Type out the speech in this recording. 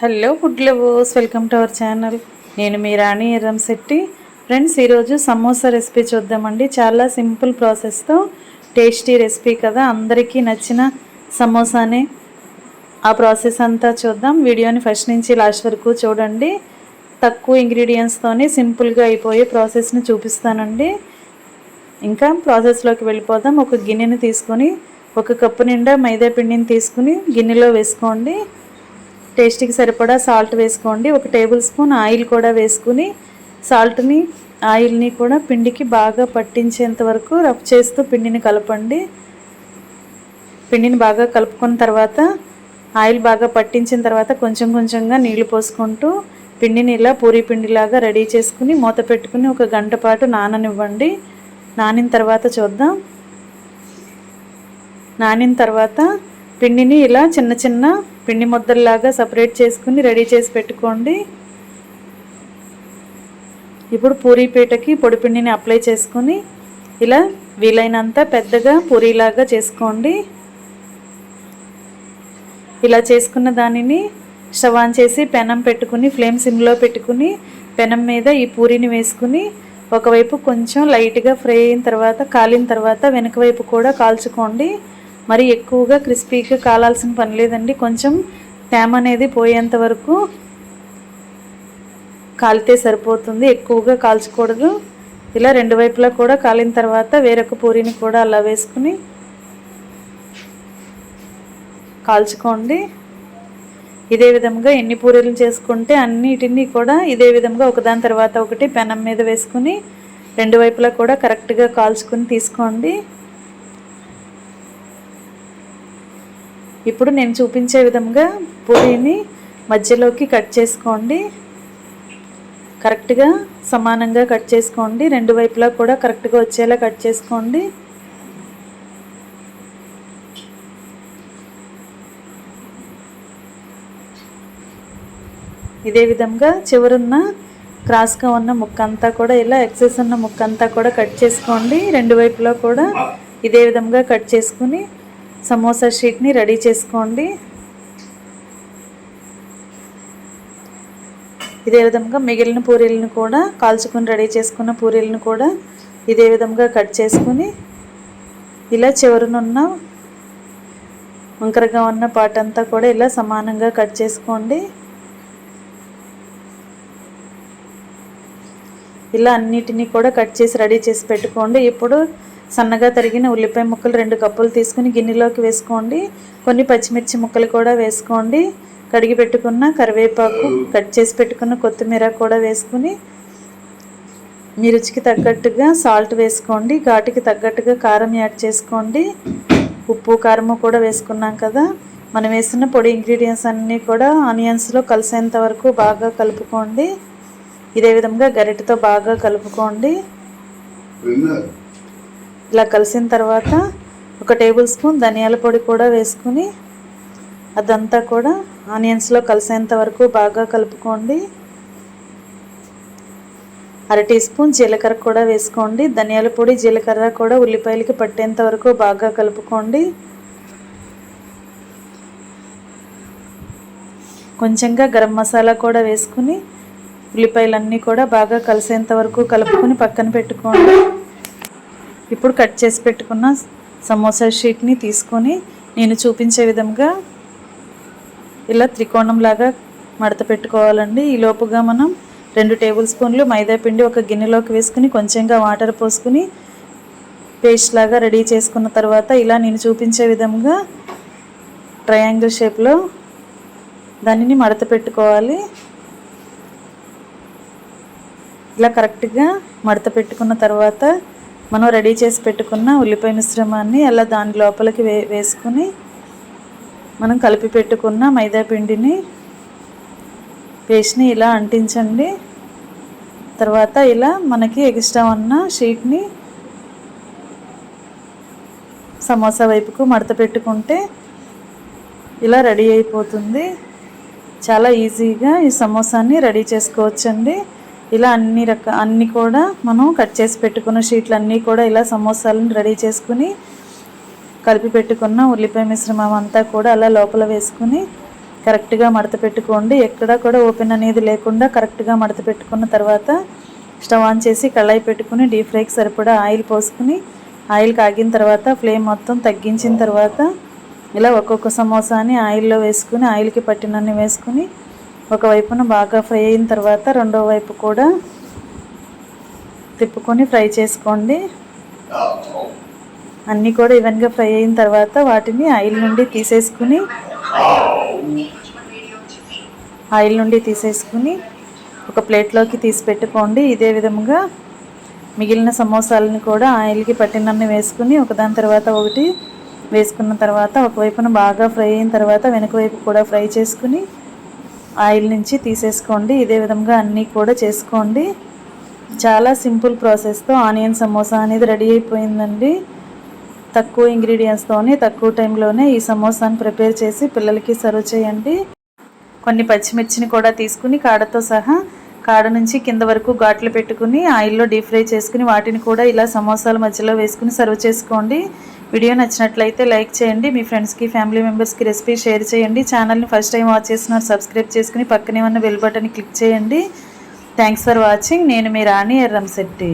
Hello food lovers, welcome to our channel. నేను మీ రాణి Erramsetti. Friends, ఈరోజు samosa recipe చూద్దామండి. చాలా సింపుల్ ప్రాసెస్తో టేస్టీ రెసిపీ కదా, అందరికీ నచ్చిన సమోసానే. ఆ ప్రాసెస్ అంతా చూద్దాం. వీడియోని ఫస్ట్ నుంచి లాస్ట్ వరకు చూడండి. తక్కువ ఇంగ్రీడియంట్స్తోనే సింపుల్గా అయిపోయే ప్రాసెస్ని చూపిస్తానండి. ఇంకా ప్రాసెస్లోకి వెళ్ళిపోదాం. ఒక గిన్నెని తీసుకొని 1 కప్పు నిండా మైదా పిండిని తీసుకుని గిన్నెలో వేసుకోండి. టేస్ట్కి సరిపడా సాల్ట్ వేసుకోండి. 1 టేబుల్ స్పూన్ ఆయిల్ కూడా వేసుకుని సాల్ట్ని ఆయిల్ని కూడా పిండికి బాగా పట్టించేంత వరకు రఫ్ చేస్తూ పిండిని కలపండి. పిండిని బాగా కలుపుకున్న తర్వాత ఆయిల్ బాగా పట్టించిన తర్వాత కొంచెం కొంచెంగా నీళ్లు పోసుకుంటూ పిండిని ఇలా పూరీ పిండిలాగా రెడీ చేసుకుని మూత పెట్టుకుని 1 గంట పాటు నాననివ్వండి. నానిన తర్వాత చూద్దాం. నానిన తర్వాత పిండిని ఇలా చిన్న చిన్న పిండి ముద్దల్లాగా సపరేట్ చేసుకుని రెడీ చేసి పెట్టుకోండి. ఇప్పుడు పూరీ పీటకి పొడి పిండిని అప్లై చేసుకుని ఇలా వీలైనంత పెద్దగా పూరీలాగా చేసుకోండి. ఇలా చేసుకున్న దానిని స్టవ్ ఆన్ చేసి పెనం పెట్టుకుని ఫ్లేమ్ సిమ్లో పెట్టుకుని పెనం మీద ఈ పూరీని వేసుకుని ఒకవైపు కొంచెం లైట్గా ఫ్రై అయిన తర్వాత కాలిన తర్వాత వెనక వైపు కూడా కాల్చుకోండి. మరి ఎక్కువగా క్రిస్పీగా కాలాల్సిన పని లేదండి. కొంచెం తేమ అనేది పోయేంత వరకు కాలితే సరిపోతుంది, ఎక్కువగా కాల్చకూడదు. ఇలా 2 వైపులా కూడా కాలిన తర్వాత వేరొక పూరీని కూడా అలా వేసుకుని కాల్చుకోండి. ఇదే విధంగా ఎన్ని పూరీలు చేసుకుంటే అన్నిటినీ కూడా ఇదే విధంగా ఒకదాని తర్వాత ఒకటి పెనం మీద వేసుకుని 2 వైపులా కూడా కరెక్ట్గా కాల్చుకుని తీసుకోండి. ఇప్పుడు నేను చూపించే విధంగా పూరీని మధ్యలోకి కట్ చేసుకోండి. కరెక్ట్గా సమానంగా కట్ చేసుకోండి. 2 వైపులా కూడా కరెక్ట్గా వచ్చేలా కట్ చేసుకోండి. ఇదే విధంగా చివరున్న క్రాస్గా ఉన్న ముక్క అంతా కూడా ఇలా ఎక్సెస్ ఉన్న ముక్క అంతా కూడా కట్ చేసుకోండి. 2 వైపులా కూడా ఇదే విధంగా కట్ చేసుకుని సమోసా షీట్ని రెడీ చేసుకోండి. ఇదే విధంగా మిగిలిన పూరీలను కూడా కాల్చుకొని రెడీ చేసుకున్న పూరీలను కూడా ఇదే విధంగా కట్ చేసుకుని ఇలా చివరనున్న వంకరగా ఉన్న పార్ట్ అంతా కూడా ఇలా సమానంగా కట్ చేసుకోండి. ఇలా అన్నిటినీ కూడా కట్ చేసి రెడీ చేసి పెట్టుకోండి. ఇప్పుడు సన్నగా తరిగిన ఉల్లిపాయ ముక్కలు 2 కప్పులు తీసుకుని గిన్నెలోకి వేసుకోండి. కొన్ని పచ్చిమిర్చి ముక్కలు కూడా వేసుకోండి. కడిగి పెట్టుకున్న కరివేపాకు, కట్ చేసి పెట్టుకున్న కొత్తిమీర కూడా వేసుకుని మీ రుచికి తగ్గట్టుగా సాల్ట్ వేసుకోండి. ఘాటుకి తగ్గట్టుగా కారం యాడ్ చేసుకోండి. ఉప్పు కారము కూడా వేసుకున్నాం కదా. మనం వేసిన పొడి ఇంగ్రీడియంట్స్ అన్నీ కూడా ఆనియన్స్లో కలిసేంత వరకు బాగా కలుపుకోండి. ఇదే విధంగా గరిటెతో బాగా కలుపుకోండి. ఇలా కలిసిన తర్వాత 1 టేబుల్ స్పూన్ ధనియాల పొడి కూడా వేసుకుని అదంతా కూడా ఆనియన్స్లో కలిసేంత వరకు బాగా కలుపుకోండి. 1/2 టీ స్పూన్ జీలకర్ర కూడా వేసుకోండి. ధనియాల పొడి జీలకర్ర కూడా ఉల్లిపాయలకి పట్టేంత వరకు బాగా కలుపుకోండి. కొంచెంగా గరం మసాలా కూడా వేసుకుని ఉల్లిపాయలన్నీ కూడా బాగా కలిసేంత వరకు కలుపుకొని పక్కన పెట్టుకోండి. ఇప్పుడు కట్ చేసి పెట్టుకున్న సమోసా షీట్ని తీసుకొని నేను చూపించే విధంగా ఇలా త్రికోణంలాగా మడత పెట్టుకోవాలండి. ఈ లోపుగా మనం 2 టేబుల్ స్పూన్లు మైదా పిండి ఒక గిన్నెలోకి వేసుకుని కొంచెంగా వాటర్ పోసుకుని పేస్ట్ లాగా రెడీ చేసుకున్న తర్వాత ఇలా నేను చూపించే విధంగా ట్రయాంగిల్ షేప్లో దానిని మడత పెట్టుకోవాలి. ఇలా కరెక్ట్గా మడత పెట్టుకున్న తర్వాత మనం రెడీ చేసి పెట్టుకున్న ఉల్లిపాయ మిశ్రమాన్ని అలా దాని లోపలికి వేసుకుని మనం కలిపి పెట్టుకున్న మైదా పిండిని పేస్ట్ని ఇలా అంటించండి. తర్వాత ఇలా మనకి ఎక్స్ట్రా ఉన్న షీట్ని సమోసా వైపుకు మడత పెట్టుకుంటే ఇలా రెడీ అయిపోతుంది. చాలా ఈజీగా ఈ సమోసాని రెడీ చేసుకోవచ్చండి. ఇలా అన్ని కూడా మనం కట్ చేసి పెట్టుకున్న షీట్లు అన్నీ కూడా ఇలా సమోసాలను రెడీ చేసుకుని కలిపి పెట్టుకున్న ఉల్లిపాయ మిశ్రమం అంతా కూడా అలా లోపల వేసుకుని కరెక్ట్గా మడత పెట్టుకోండి. ఎక్కడా కూడా ఓపెన్ అనేది లేకుండా కరెక్ట్గా మడత పెట్టుకున్న తర్వాత స్టవ్ ఆన్ చేసి కళాయి పెట్టుకుని డీప్ ఫ్రైకి సరిపడా ఆయిల్ పోసుకుని ఆయిల్ కాగిన తర్వాత ఫ్లేమ్ మొత్తం తగ్గించిన తర్వాత ఇలా ఒక్కొక్క సమోసాని ఆయిల్లో వేసుకుని ఆయిల్కి పట్టినన్ని వేసుకుని ఒకవైపున బాగా ఫ్రై అయిన తర్వాత రెండో వైపు కూడా తిప్పుకొని ఫ్రై చేసుకోండి. అన్నీ కూడా ఈవెన్గా ఫ్రై అయిన తర్వాత వాటిని ఆయిల్ నుండి తీసేసుకుని ఒక ప్లేట్లోకి తీసి పెట్టుకోండి. ఇదే విధముగా మిగిలిన సమోసాలను కూడా ఆయిల్కి పట్టినన్ని వేసుకుని ఒకదాని తర్వాత ఒకటి వేసుకున్న తర్వాత ఒకవైపున బాగా ఫ్రై అయిన తర్వాత వెనక వైపు కూడా ఫ్రై చేసుకుని ఆయిల్ నుంచి తీసేసుకోండి. ఇదే విధంగా అన్నీ కూడా చేసుకోండి. చాలా సింపుల్ ప్రాసెస్తో ఆనియన్ సమోసా అనేది రెడీ అయిపోయిందండి. తక్కువ ఇంగ్రీడియంట్స్తోనే తక్కువ టైంలోనే ఈ సమోసాను ప్రిపేర్ చేసి పిల్లలకి సర్వ్ చేయండి. కొన్ని పచ్చిమిర్చిని కూడా తీసుకుని కాడతో సహా కాడ నుంచి కింద వరకు ఘాట్లు పెట్టుకుని ఆయిల్లో డీప్ ఫ్రై చేసుకుని వాటిని కూడా ఇలా సమోసాల మధ్యలో వేసుకుని సర్వ్ చేసుకోండి. వీడియో నచ్చినట్లయితే లైక్ చేయండి. మీ ఫ్రెండ్స్కి ఫ్యామిలీ మెంబర్స్కి రెసిపీ షేర్ చేయండి. ఛానల్ని ఫస్ట్ టైం వాచ్ చేస్తున్నారు సబ్స్క్రైబ్ చేసుకుని పక్కనే ఉన్న బెల్ బటన్ క్లిక్ చేయండి. Thanks for watching. నేను మీ రాణి ఎర్రంశెట్టి.